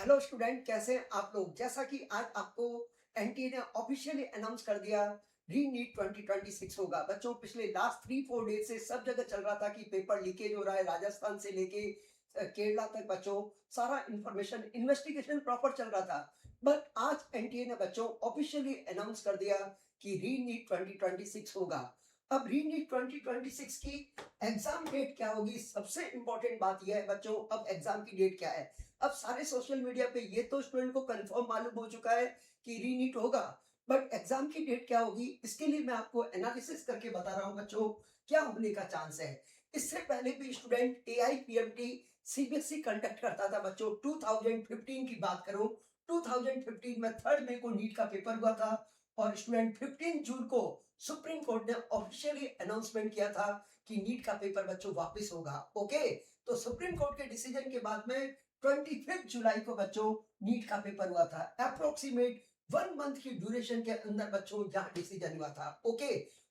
Hello student, कैसे हैं आप लोग। जैसा कि आज आपको एनटीए ने ऑफिशियली अनाउंस कर दिया, री नीट 2026 होगा। बच्चों, पिछले लास्ट 3-4 डेज से सब जगह चल रहा था कि पेपर लीकेज हो रहा है, राजस्थान से लेके केरला तक। बच्चों, सारा इंफॉर्मेशन इन्वेस्टिगेशन प्रॉपर चल रहा था। बट आज एनटीए ने बच्चों ऑफिशियली अनाउंस कर दिया कि री नीट 2026 होगा। अब री नीट 2026 की एग्जाम डेट क्या होगी, सबसे इंपॉर्टेंट बात यह है बच्चों, अब एग्जाम की डेट क्या है। अब सारे सोशल मीडिया पे ये तो स्टूडेंट को कंफर्म मालूम हो चुका है कि रीनीट होगा, बट एग्जाम की डेट क्या होगी इसके लिए मैं आपको एनालिसिस करके बता रहा हूँ बच्चों, क्या होने का चांस है। इससे पहले भी स्टूडेंट एआईपीएमटी सीबीएसई कंडक्ट करता था बच्चों। 2015 की बात करूं, 2015 में 3 मई को नीट का पेपर हुआ था और स्टूडेंट 15 जून को सुप्रीम कोर्ट ने ऑफिशियली अनाउंसमेंट किया था कि नीट का पेपर बच्चों वापस होगा। ओके, तो सुप्रीम कोर्ट के डिसीजन के बाद में 25 जुलाई को बच्चों नीट का पेपर हुआ था। अप्रोक्सीमेट 1 मंथ की ड्यूरेशन के अंदर बच्चों यहाँ डिसीजन हुआ था। ओके,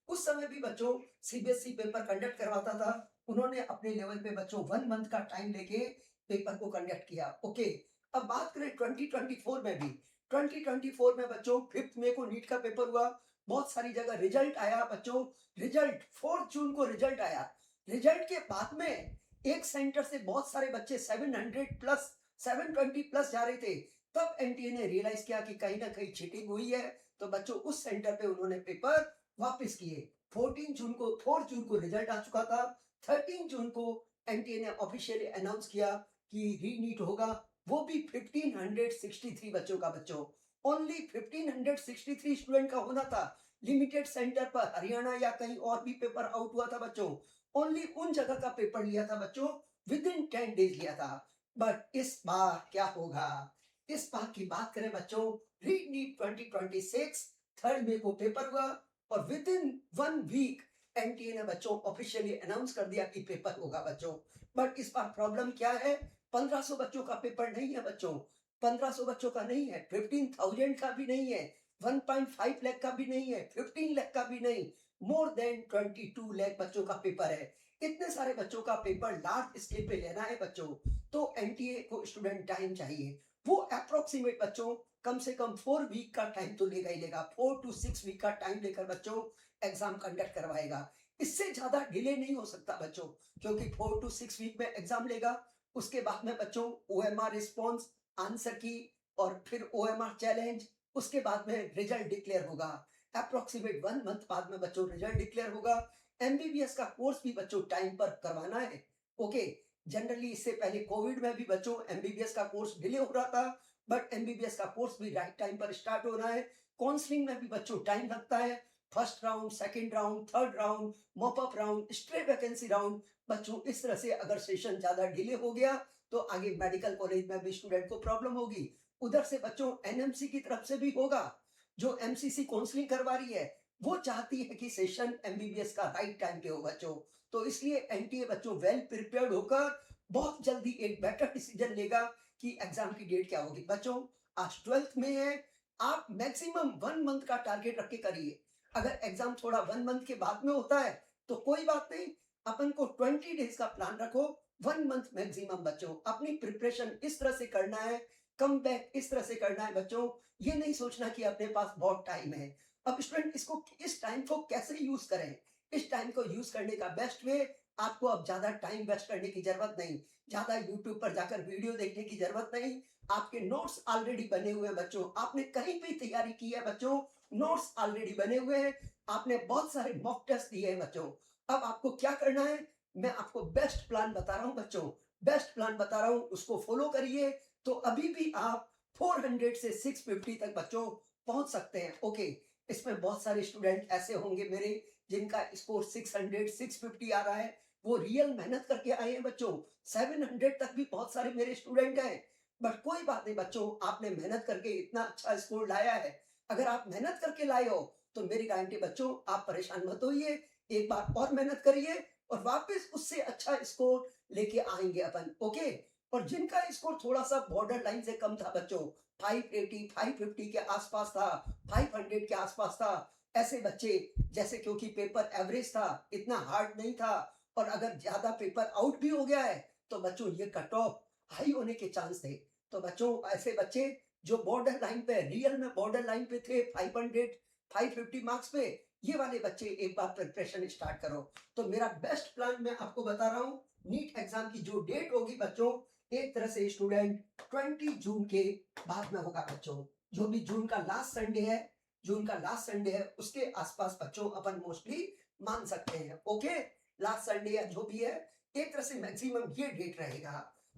उस समय भी बच्चों सीबीएसई पेपर कंडक्ट करवाता था। उन्होंने अपने लेवल पे बच्चों 1 मंथ का टाइम लेके पेपर को कंडक्ट किया। ओके, अब बात करें 2024 में भी। 2024 में बच्चों 5 मई को नीट का पेपर हुआ। बहुत सारी जगह रिजल्ट आया बच्चों। रिजल्ट 4 जून को रिजल्ट आया। रिजल्ट के बाद में एक सेंटर से बहुत सारे बच्चे 700 प्लस 720 प्लस जा रहे थे। तब एनटीए ने रियलाइज किया कि कहीं ना कहीं चीटिंग हुई है, तो बच्चों उस सेंटर पे उन्होंने पेपर वापस किए। 4 जून को रिजल्ट आ चुका था। 13 जून को एनटीए ने ऑफिशियली अनाउंस किया कि रीनीट होगा, वो भी 1563 बच्चों का। बच्चों, ओनली 1563 स्टूडेंट का होना था। लिमिटेड सेंटर पर हरियाणा या कहीं और भी पेपर आउट हुआ था बच्चों। ओनली उन जगह का पेपर लिया था बच्चों, विद इन 10 डेज लिया था। बट इस बार क्या होगा, इस बार की बात करें बच्चों, रीड नीट 2026 3 मई को पेपर हुआ और विद इन 1 वीक एनटीए ने बच्चों ऑफिशियली अनाउंस कर दिया कि पेपर होगा बच्चों। बट इस बार प्रॉब्लम क्या है, 1500 बच्चों का पेपर नहीं है बच्चों। 1500 बच्चों का नहीं है, 15,000 का भी नहीं है, 1.5 लाख का भी नहीं है, 15 लाख का भी नहीं, मोर देन 22 लाख बच्चों का पेपर है। इतने सारे बच्चों का पेपर लार्ज स्केल पे लेना है बच्चों, तो एनटीए को स्टूडेंट टाइम चाहिए। वो अप्रोक्सीमेट बच्चों कम से कम 4 वीक का टाइम तो लेगा ही लेगा। 4 to 6 वीक का टाइम लेकर बच्चों एग्जाम कंडक्ट करवाएगा। इससे ज्यादा डिले नहीं हो सकता बच्चों, क्योंकि 4 to 6 वीक में एग्जाम लेगा। उसके बाद में बच्चों ओएमआर रिस्पॉन्स, आंसर की, और फिर ओएमआर चैलेंज, उसके बाद में रिजल्ट डिक्लेयर होगा। अप्रोक्सीमेट 1 मंथ बाद में बच्चों रिजल्ट डिक्लेयर होगा। एमबीबीएस का कोर्स भी बच्चों टाइम पर करवाना है। ओके, जनरली इससे पहले कोविड में भी बच्चों एमबीबीएस का कोर्स डिले हो रहा था, बट एमबीबीएस का कोर्स भी राइट टाइम पर स्टार्ट हो रहा है। काउंसलिंग में भी बच्चों टाइम लगता है। First round, second round, third round, mop up round, stray vacancy round. बच्चों, इस तरह से अगर सेशन ज्यादा डिले हो गया तो आगे मेडिकल कॉलेज में भी स्टूडेंट को प्रॉब्लम होगी। उधर से बच्चों एनएमसी की तरफ से भी होगा। जो एमसीसी काउंसलिंग करवा रही है वो चाहती है कि सेशन एमबीबीएस का राइट टाइम पे हो बच्चों। तो इसलिए एनटीए बच्चों वेल प्रिपेयर्ड होकर बहुत जल्दी एक बेटर डिसीजन लेगा कि एग्जाम की डेट क्या होगी। बच्चों, आज 12th में है। आप मैक्सिमम 1 मंथ का टारगेट रख के करिए। अगर एग्जाम थोड़ा 1 मंथ के बाद में होता है तो कोई बात नहीं, अपन को 20 डेज का प्लान रखो। 1 मंथ मैक्सिमम बच्चों अपनी प्रिपरेशन इस तरह से करना है, कम बैक इस तरह से करना है बच्चों। ये नहीं सोचना कि अपने पास बहुत टाइम है। अब स्टूडेंट इसको, इस टाइम को कैसे यूज करें। इस टाइम को यूज करने का बेस्ट वे, आपको अब ज्यादा टाइम वेस्ट करने की जरूरत नहीं, ज्यादा यूट्यूब पर जाकर वीडियो देखने की जरूरत नहीं। आपके नोट्स ऑलरेडी बने हुए हैं बच्चों, आपने कहीं भी तैयारी की है बच्चों, नोट्स ऑलरेडी बने हुए हैं। आपने बहुत सारे मॉक टेस्ट दिए हैं बच्चों। अब आपको क्या करना है, मैं आपको बेस्ट प्लान बता रहा हूं बच्चों, बेस्ट प्लान बता रहा हूं, उसको फॉलो करिए। तो अभी भी आप 400 से 650 तक बच्चों पहुंच सकते हैं। ओके, इसमें बहुत सारे स्टूडेंट ऐसे होंगे मेरे जिनका स्कोर 600 650 आ रहा है। वो रियल मेहनत करके आए हैं बच्चों। 700 तक भी बहुत सारे मेरे स्टूडेंट हैं। बट कोई बात नहीं बच्चों, आपने मेहनत करके इतना अच्छा स्कोर लाया है। अगर आप मेहनत करके लाए हो तो मेरी गारंटी बच्चों, आप परेशान मत होइए। एक बार और मेहनत करिए और वापस उससे अच्छा स्कोर लेके आएंगे अपन। ओके, और जिनका स्कोर थोड़ा सा बॉर्डर लाइन से कम था बच्चों, 580 550 के आसपास था, 500 के आसपास था, ऐसे बच्चे जैसे, क्योंकि पेपर एवरेज था, इतना हार्ड नहीं था, और अगर ज्यादा पेपर आउट भी हो गया है तो बच्चों ये कट ऑफ हाई होने के चांस थे। तो बच्चों ऐसे बच्चे जो बॉर्डर लाइन पे, रियल में बॉर्डर लाइन पे थे, 500 550 मार्क्स पे, ये वाले बच्चे एक बार प्रिपरेशन स्टार्ट करो। तो मेरा बेस्ट प्लान मैं आपको बता रहा हूँ, नीट एग्जाम की जो डेट होगी बच्चों, एक तरह से स्टूडेंट 20 जून के बाद में होगा बच्चों। जो भी जून का लास्ट संडे है, जून का लास्ट संडे है, उसके आसपास बच्चों अपन मोस्टली मान सकते हैं। ओके, लास्ट संडे या जो भी है, एक तरह से मैक्सिमम ये डेट रहेगा।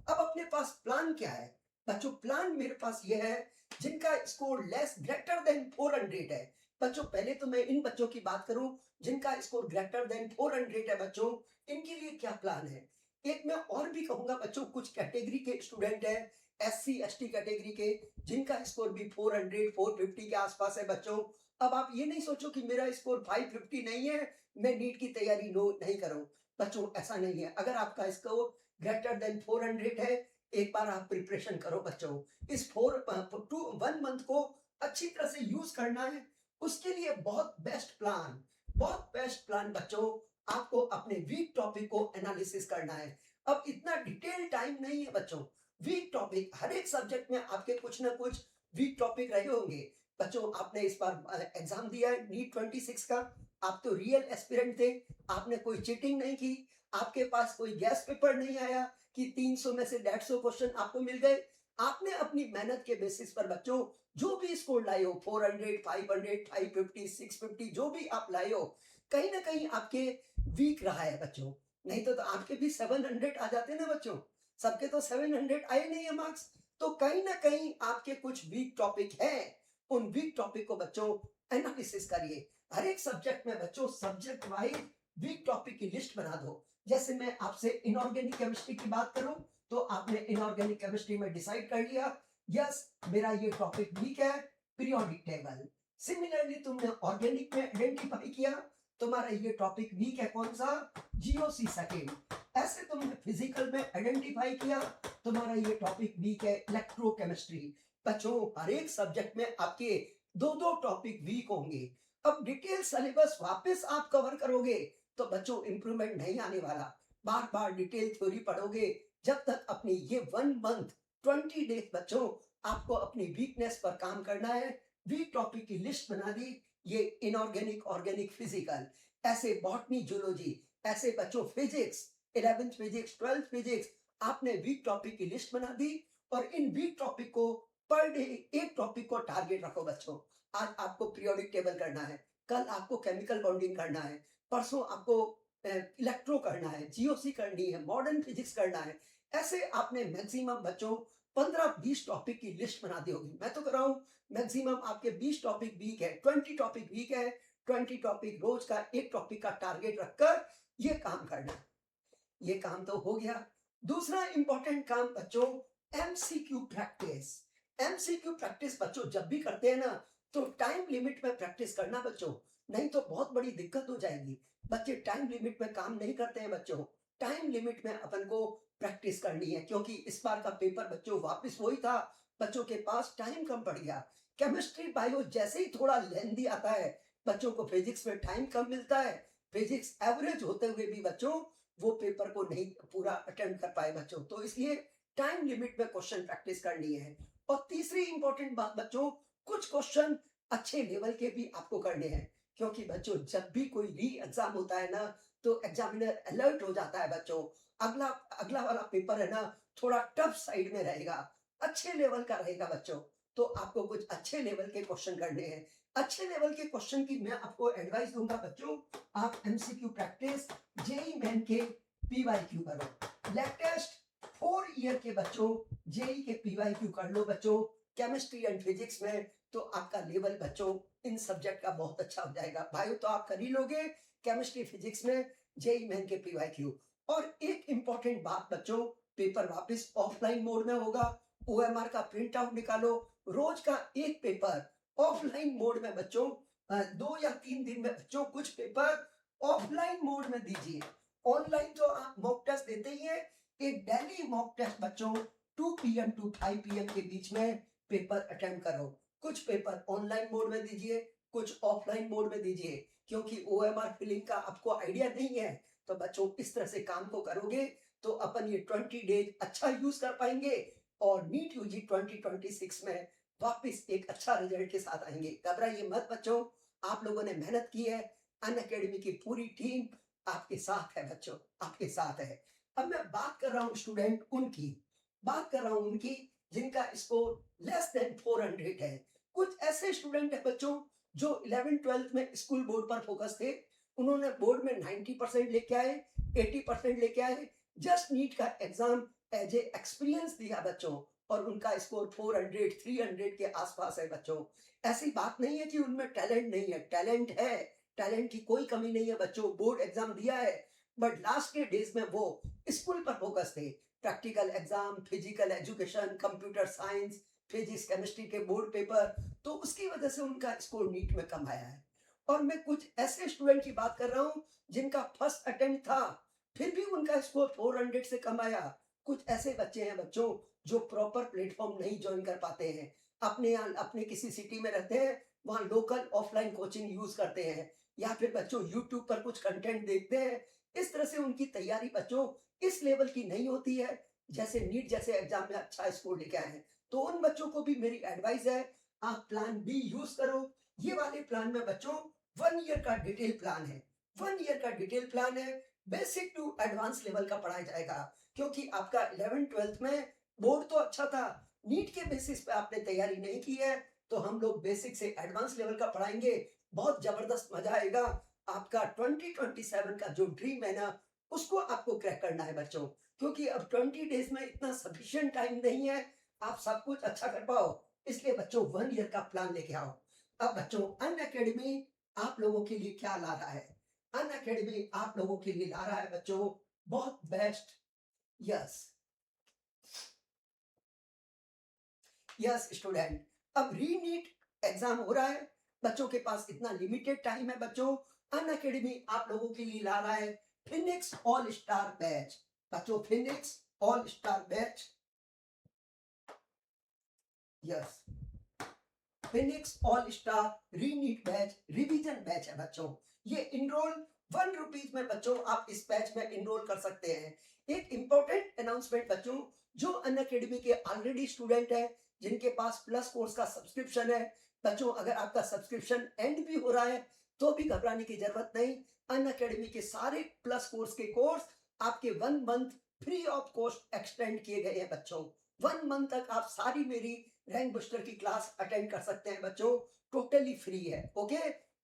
अब अपने पास प्लान क्या है बच्चों? प्लान मेरे पास ये है जिनका स्कोर लेस ग्रेटर देन 400 है बच्चों। पहले तो मैं इन बच्चों की बात करूं जिनका स्कोर ग्रेटर देन 400 है बच्चों, इनके लिए क्या प्लान है। एक मैं और भी कहूंगा बच्चों, कुछ कैटेगरी के स्टूडेंट है, SC ST कैटेगरी के, जिनका स्कोर भी 400 450 के आसपास है बच्चों। अब आप ये नहीं सोचो कि मेरा स्कोर 550 नहीं है, मैं नीट की तैयारी नहीं करूं बच्चों, ऐसा नहीं है। अगर आपका स्कोर ग्रेटर देन 400 है, एक बार आप प्रिपरेशन करो बच्चों। इस 1 मंथ को अच्छी तरह से यूज करना है। उसके लिए बहुत बेस्ट प्लान बच्चों, आपको अपने वीक टॉपिक को एनालिसिस करना है। अब इतना डिटेल टाइम नहीं है बच्चों। वीक टॉपिक, हर एक सब्जेक्ट में आपके कुछ ना कुछ वीक टॉपिक रहे होंगे बच्चों। आपने इस बार एग्जाम दिया है नीट 26 का, आप तो रियल एस्पिरेंट थे, आपने कोई चीटिंग नहीं की, आपके पास कोई गैस पेपर नहीं आया कि 300 में से 150 क्वेश्चन आपको मिल गए। आपने अपनी मेहनत के बेसिस पर बच्चों जो भी स्कोर लाए हो, 400 500 550 650 जो भी आप लाए हो, कहीं ना कहीं आपके वीक रहा है बच्चों। नहीं तो आपके भी 700 आ जाते ना बच्चों, सबके तो 700 आए नहीं है मार्क्स। तो कहीं ना कहीं आपके कुछ वीक टॉपिक है, उन वीक टॉपिक को बच्चों एनालिसिस करिए। हर एक सब्जेक्ट में बच्चों सब्जेक्ट वाइज वीक टॉपिक की लिस्ट बना दो। जैसे मैं आपसे इनऑर्गेनिक केमिस्ट्री की बात करूं, तो आपने इनऑर्गेनिक केमिस्ट्री में डिसाइड कर लिया, यस मेरा ये टॉपिक वीक है, पीरियोडिक टेबल। सिमिलरली तुमने ऑर्गेनिक में आइडेंटिफाई किया, तुम्हारा ये टॉपिक वीक है, कौन सा? GOC second. ऐसे तुमने फिजिकल में आइडेंटिफाई किया, तुम्हारा ये टॉपिक वीक है, इलेक्ट्रोकेमिस्ट्री। बच्चों हर एक सब्जेक्ट में आपके दो दो टॉपिक वीक होंगे। अब डिटेल सिलेबस वापस आप कवर करोगे तो बच्चों इंप्रूवमेंट नहीं आने वाला। बार बार डिटेल थ्योरी पढ़ोगे, जब तक अपनी ये 1 मंथ 20 डेज बच्चों आपको अपनी वीकनेस पर काम करना है। वीक टॉपिक की लिस्ट बना दी, ये इनऑर्गेनिक ऑर्गेनिक फिजिकल, ऐसे बॉटनी जूलॉजी, ऐसे बच्चों physics, 11th physics 12th physics, आपने वीक टॉपिक की लिस्ट बना दी। और इन वीक टॉपिक को पर डे एक टॉपिक को टारगेट रखो बच्चों। आज आपको पीरियोडिक टेबल करना है, कल आपको केमिकल बॉन्डिंग करना है, परसों आपको इलेक्ट्रो करना है, जीओसी करनी है, मॉडर्न फिजिक्स करना है। ऐसे आपने मैक्सिमम बच्चों 15-20 टॉपिक की लिस्ट बना दी होगी। मैं तो कर रहा हूँ मैक्सिमम आपके 20 टॉपिक वीक है, 20 टॉपिक वीक है, 20 टॉपिक रोज का एक टॉपिक का टारगेट रखकर ये काम करना है। ये काम तो हो गया। दूसरा इंपॉर्टेंट काम बच्चों, एमसीक्यू प्रैक्टिस। एमसीक्यू प्रैक्टिस बच्चों जब भी करते हैं ना, तो टाइम लिमिट में प्रैक्टिस करना बच्चों, नहीं तो बहुत बड़ी दिक्कत हो जाएगी। बच्चे टाइम लिमिट में काम नहीं करते हैं बच्चों। टाइम लिमिट में अपन को प्रैक्टिस करनी है, क्योंकि इस बार का पेपर बच्चों वापस वही था, बच्चों के पास टाइम कम पड़ गया। केमिस्ट्री बायो जैसे ही थोड़ा लेंदी आता है, बच्चों को फिजिक्स में टाइम कम मिलता है। फिजिक्स एवरेज होते हुए भी बच्चों वो पेपर को नहीं पूरा अटेम्प्ट कर पाए बच्चों। तो इसलिए टाइम लिमिट में क्वेश्चन प्रैक्टिस करनी है। और तीसरी इंपॉर्टेंट बात बच्चों, कुछ क्वेश्चन अच्छे लेवल के भी आपको करने हैं, क्योंकि बच्चों जब भी कोई री एग्जाम होता है ना, तो एग्जामिनर अलर्ट हो जाता है बच्चों। अगला अगला वाला पेपर है ना, थोड़ा टफ साइड में रहेगा, अच्छे लेवल का रहेगा बच्चों। तो आपको कुछ अच्छे लेवल के क्वेश्चन करने हैं। अच्छे लेवल के क्वेश्चन की मैं आपको एडवाइस दूंगा बच्चों, आप एमसीक्यू प्रैक्टिस जेई मेन के पीवाईक्यू करो। लेटेस्ट 4 ईयर के बच्चों जेई के पीवाईक्यू कर लो बच्चों, केमिस्ट्री एंड फिजिक्स में, तो आपका लेवल बच्चों इन सब्जेक्ट का बहुत अच्छा हो जाएगा। भाई तो आप कर ही लोगे केमिस्ट्री फिजिक्स में जेई मेन के पीवाईक्यू। और एक इंपॉर्टेंट बात बच्चों, पेपर वापस ऑफलाइन मोड में होगा, ओएमआर का प्रिंट आउट निकालो, रोज का एक पेपर ऑफलाइन मोड में बच्चों, 2 या 3 दिन में बच्चों कुछ पेपर ऑफलाइन मोड में दीजिए। ऑनलाइन तो आप मॉक टेस्ट देते ही हैं, एक डेली मॉक टेस्ट बच्चों 2 PM टू 5 PM के बीच में पेपर अटेम्प्ट करो। कुछ पेपर ऑनलाइन मोड में दीजिए, कुछ ऑफलाइन मोड में दीजिए, क्योंकि ओएमआर फिलिंग का आपको आइडिया नहीं है। तो बच्चों इस तरह से काम को करोगे तो अपन ये 20 डेज अच्छा यूज कर पाएंगे। और नीट यूजी 2026 में वापस एक अच्छा रिजल्ट के साथ आएंगे। घबराइए मत बच्चों, आप लोगों ने मेहनत की है, अनअकैडमी की पूरी टीम आपके साथ है बच्चों, आपके साथ है। अब मैं बात कर रहा हूँ स्टूडेंट उनकी, बात कर रहा हूँ उनकी जिनका स्कोर लेस देन 400 है। कुछ ऐसे स्टूडेंट है बच्चों जो 11th-12th में स्कूल बोर्ड पर फोकस थे, उन्होंने बोर्ड में 90% लेके आए, 80% लेके आए, जस्ट नीट का एग्जाम एज ए एक्सपीरियंस दिया बच्चों, और उनका स्कोर 400 300 के आसपास है बच्चों। ऐसी बात नहीं है कि उनमें टैलेंट नहीं है, टैलेंट है, टैलेंट की कोई कमी नहीं है बच्चों, बोर्ड एग्जाम दिया है, बट लास्ट के डेज में वो स्कूल पर फोकस थे। Practical exam, physical education, computer science, physics chemistry के बोर्ड पेपर, तो उसकी वजह से उनका स्कोर नीट में कम आया है। और मैं कुछ ऐसे स्टूडेंट की बात कर रहा हूं जिनका फर्स्ट अटेम्प्ट था, फिर भी उनका स्कोर 400 से कम आया। कुछ ऐसे बच्चे हैं बच्चों जो प्रॉपर प्लेटफॉर्म नहीं ज्वाइन कर पाते हैं, अपने किसी सिटी में रहते हैं, वहां लोकल ऑफलाइन कोचिंग यूज करते हैं, या फिर बच्चों यूट्यूब पर कुछ कंटेंट देखते हैं। इस तरह से उनकी तैयारी बच्चों इस लेवल की नहीं होती है जैसे नीट जैसे एग्जाम में अच्छा स्कोर लेके आए हैं। तो उन बच्चों को भी मेरी एडवाइस है, आप प्लान बी यूज करो। ये वाले प्लान में बच्चों 1 ईयर का डिटेल प्लान है, 1 ईयर का डिटेल प्लान है, बेसिक टू एडवांस लेवल का पढ़ाया जाएगा। क्योंकि आपका 11th-12th में बोर्ड तो अच्छा था, नीट के बेसिस पे आपने तैयारी नहीं की है, तो हम लोग बेसिक से एडवांस लेवल का पढ़ाएंगे, बहुत जबरदस्त मजा आएगा। आपका 2027 का जो ड्रीम है ना, उसको आपको क्रैक करना है बच्चों, क्योंकि अब 20 डेज में इतना सफिशिएंट टाइम नहीं है आप सब कुछ अच्छा कर पाओ। इसलिए बच्चों 1 ईयर का प्लान लेके आओ। अब बच्चों अनअकैडमी आप लोगों के लिए क्या ला रहा है? अनअकैडमी आप लोगों के लिए ला रहा है बच्चों बहुत बेस्ट, यस यस स्टूडेंट, अब रीनीट एग्जाम हो रहा है, बच्चों के पास इतना लिमिटेड टाइम है बच्चों। अनअकैडमी आप लोगों के लिए ला रहा है फिनिक्स ऑल स्टार बैच। बच्चों Phoenix all star batch, yes Phoenix all star रीनीट batch revision batch है बच्चों। ये इनरोल 1 रुपीज में बच्चों आप इस बैच में इनरोल कर सकते हैं। एक इंपॉर्टेंट अनाउंसमेंट बच्चों, जो अनअकैडमी के ऑलरेडी स्टूडेंट है, जिनके पास प्लस कोर्स का सब्सक्रिप्शन है, बच्चों अगर आपका सब्सक्रिप्शन एंड भी हो रहा है तो भी घबराने की जरूरत नहीं। अनअकैडमी के सारे प्लस कोर्स के कोर्स आपके 1 month free of cost extend किए गए हैं बच्चों। 1 मंथ तक आप सारी मेरी रैंक बूस्टर की क्लास अटेंड कर सकते हैं बच्चों, टोटली फ्री है। ओके,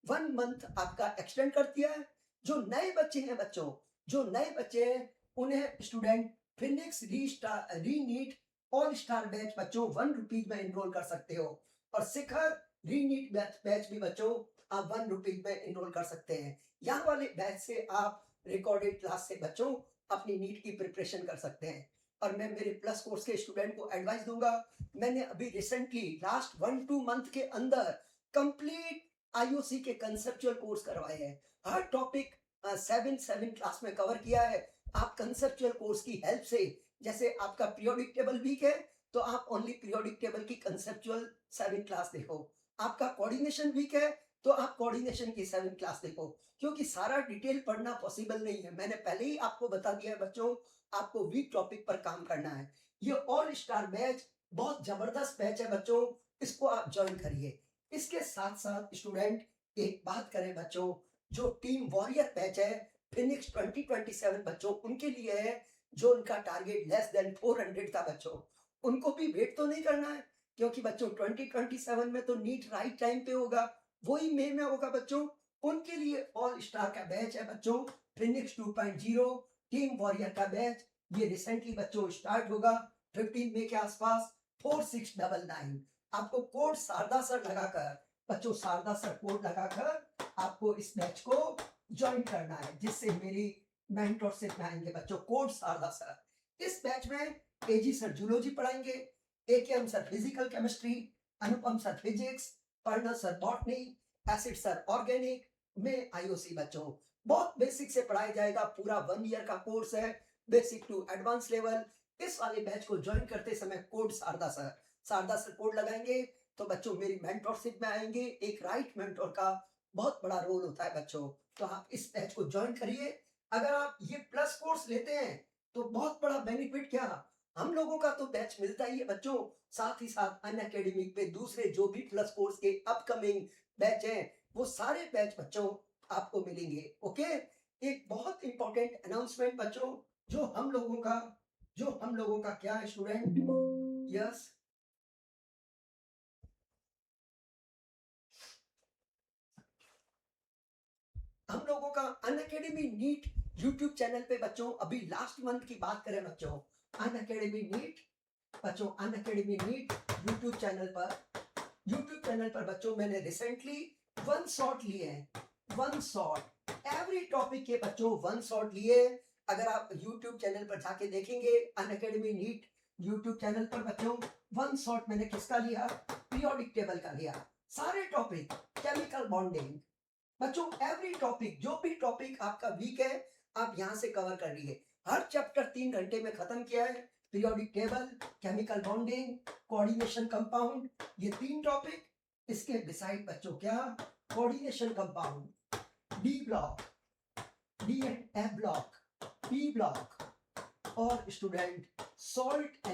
1 मंथ आपका एक्सटेंड कर दिया है। जो नए बच्चे हैं बच्चों, जो नए बच्चे हैं उन्हें student Phoenix रीनीट all star batch बच्चों 1 रुपीज में इनरोल कर सकते हो, और शिखर रीनीट बैच भी बच्चों आप 1 रुपीज में इनरोल कर सकते हैं। यहाँ वाले बैच से आप रिकॉर्डेड क्लास से बच्चों अपनी नीट की प्रिपरेशन कर सकते हैं। और मैं मेरे प्लस कोर्स के स्टूडेंट को एडवाइस दूंगा, मैंने अभी रिसेंटली लास्ट 1-2 मंथ के अंदर कंप्लीट आईओसी के कंसेप्चुअल कोर्स करवाए हैं। हर टॉपिक 7 क्लास में कवर किया है। आप कंसेप्चुअल कोर्स की हेल्प से, जैसे आपका पीरियोडिक टेबल वीक है तो आप ओनली पीरियोडिक टेबल की कंसेप्चुअल 7 क्लास देखो, आपका कोऑर्डिनेशन वीक है तो आप कोऑर्डिनेशन की 7 क्लास देखो, क्योंकि सारा डिटेल पढ़ना पॉसिबल नहीं है। मैंने पहले ही आपको बता दिया है बच्चों, आपको वीक टॉपिक पर काम करना है। ये ऑल स्टार बैच बहुत जबरदस्त बैच है बच्चों, इसको आप ज्वाइन करिए। इसके साथ साथ स्टूडेंट एक बात करें बच्चों, जो टीम वॉरियर बैच है फिनिक्स 2027 बच्चों उनके लिए है, जो उनका टारगेट लेस देन 400 था बच्चों, उनको भी वेट तो नहीं करना है, क्योंकि बच्चों 2027 में तो नीट राइट टाइम पे होगा, वही मई में होगा बच्चों। उनके लिए ऑल स्टार का बैच है बच्चों फिनिक्स 2.0 टीम वॉरियर का बैच। ये रिसेंटली बच्चों स्टार्ट होगा 15 मई के आसपास, 4699। आपको कोड शारदा सर लगाकर बच्चों, शारदा सर कोड लगाकर आपको इस बैच को ज्वाइन करना है, जिससे मेरी मेंटरशिप में आएंगे बच्चों कोड शारदा सर। इस बैच में एजी सर जूलॉजी पढ़ाएंगे, AKM sir physical chemistry, Anupam sir physics, Parna sir botany, एसिड सर ऑर्गेनिक, में आईओसी बच्चों बहुत बेसिक से पढ़ाया जाएगा। पूरा 1 ईयर का कोर्स है, बेसिक टू एडवांस लेवल। इस वाले बैच को ज्वाइन करते समय कोड शारदा सर कोड लगाएंगे तो बच्चों मेरी मेंटरशिप में आएंगे। एक राइट मेंटर का बहुत बड़ा रोल होता है बच्चों, तो आप इस बैच को ज्वाइन करिए। अगर आप ये प्लस कोर्स लेते हैं तो बहुत बड़ा बेनिफिट क्या, हम लोगों का तो बैच मिलता ही है बच्चों, साथ ही साथ अनअकैडमिक पे दूसरे जो भी प्लस कोर्स के अपकमिंग बैच हैं वो सारे बैच बच्चों आपको मिलेंगे। ओके, एक बहुत इंपॉर्टेंट अनाउंसमेंट बच्चों, जो हम लोगों का क्या है स्टूडेंट, यस, हम लोगों का अनअकैडमी नीट यूट्यूब चैनल पे बच्चों, अभी लास्ट मंथ की बात करें बच्चों, अनअकैडमी नीट बच्चों, अनअकैडमी नीट यूट्यूब चैनल पर बच्चों मैंने रिसेंटली 1 शॉट लिए हैं, 1 शॉट, एवरी टॉपिक के बच्चों 1 शॉट लिए। अगर आप यूट्यूब चैनल पर जाके देखेंगे अनअकैडमी नीट यूट्यूब चैनल पर बच्चों 1 शॉट मैंने किसका लिया, पीरियोडिक टेबल का लिया, सारे टॉपिक, केमिकल बॉन्डिंग बच्चों, एवरी टॉपिक, जो भी टॉपिक आपका वीक है आप यहां से कवर कर लिए। हर चैप्टर 3 घंटे में खत्म किया है, periodic table, chemical bonding, coordination compound, ये 3 टॉपिक। इसके डिसाइड बच्चों क्या, coordination compound, D block, D and F block, P block, और स्टूडेंट सॉल्ट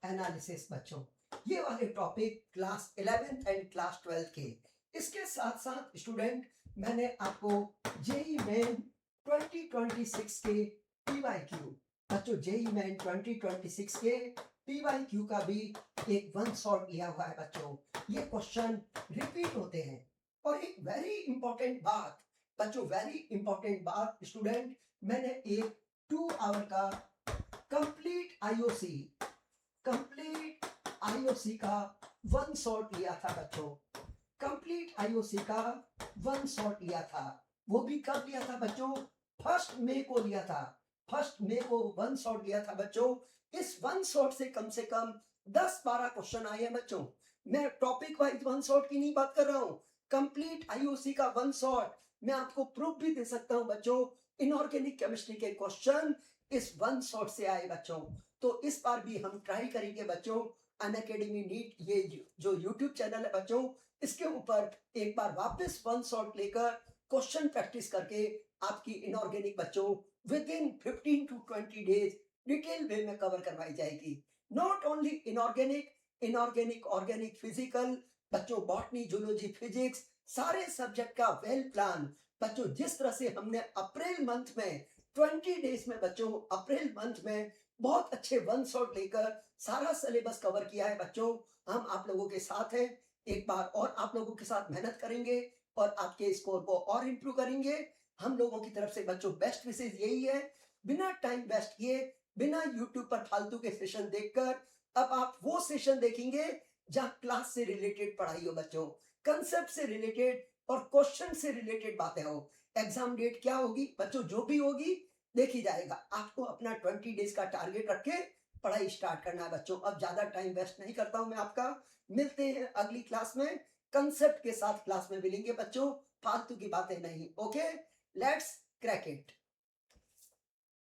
एनालिसिस बच्चों, ये वाले topic class 11th and class 12th के। इसके साथ साथ स्टूडेंट मैंने आपको जेई मेन 2026 के पीवाईक्यू बच्चों, जेई मेन 2026 के पीवाईक्यू का भी एक 1 शॉट लिया हुआ है बच्चों। ये क्वेश्चन रिपीट होते हैं। और एक वेरी इंपॉर्टेंट बात बच्चों, वेरी इंपॉर्टेंट बात स्टूडेंट, मैंने एक 2 आवर का कंप्लीट आईओसी का 1 शॉट लिया था बच्चों, कंप्लीट आईओसी का 1 शॉट लिया था। वो भी कब लिया था बच्चों, 1 मई को लिया था, 1 मई को 1 शॉट लिया था बच्चों। इस 1 शॉट से कम 10-12 क्वेश्चन आए हैं बच्चों। मैं टॉपिक वाइज 1 शॉट की नहीं बात कर रहा हूँ, कंप्लीट आईओसी का 1 शॉट। मैं आपको प्रूफ भी दे सकता हूँ बच्चों, इनऑर्गेनिक केमिस्ट्री के क्वेश्चन इस 1 शॉट से आए बच्चों। तो इस बार भी हम ट्राई करेंगे बच्चों, अनअकैडमी नीट ये जो यूट्यूब चैनल है बच्चों, इसके ऊपर एक बार वापस 1 शॉट लेकर क्वेश्चन प्रैक्टिस करके आपकी इनऑर्गेनिक बच्चों with in 15 to 20 days detail वे में कवर करवाई जाएगी। Not only inorganic, organic, physical बच्चों, बॉटनी, जूलॉजी, फिजिक्स, सारे सब्जेक्ट का वेल प्लान बच्चों। जिस तरह से हमने अप्रैल मंथ में 20 डेज में बच्चों, अप्रैल मंथ में बहुत अच्छे 1 शॉट लेकर सारा सिलेबस कवर किया है बच्चों। हम आप लोगों के साथ हैं, एक बार और आप लोगों के साथ मेहनत करेंगे और आपके स्कोर को और इम्प्रूव करेंगे। हम लोगों की तरफ से बच्चों बेस्ट विशेष यही है, बिना टाइम वेस्ट किए, बिना यूट्यूब पर फालतू के सेशन देखकर, अब आप वो सेशन देखेंगे जहां क्लास से रिलेटेड पढ़ाई हो बच्चों, कंसेप्ट से रिलेटेड और क्वेश्चन से रिलेटेड बातें हो। एग्जाम डेट क्या होगी बच्चों, जो भी होगी देखी जाएगा। आपको अपना 20 डेज का टारगेट रख के पढ़ाई स्टार्ट करना है बच्चों। अब ज्यादा टाइम वेस्ट नहीं करता हूं मैं आपका, मिलते हैं अगली क्लास में, कंसेप्ट के साथ क्लास में मिलेंगे बच्चों, फालतू की बातें नहीं। Okay, let's crack it.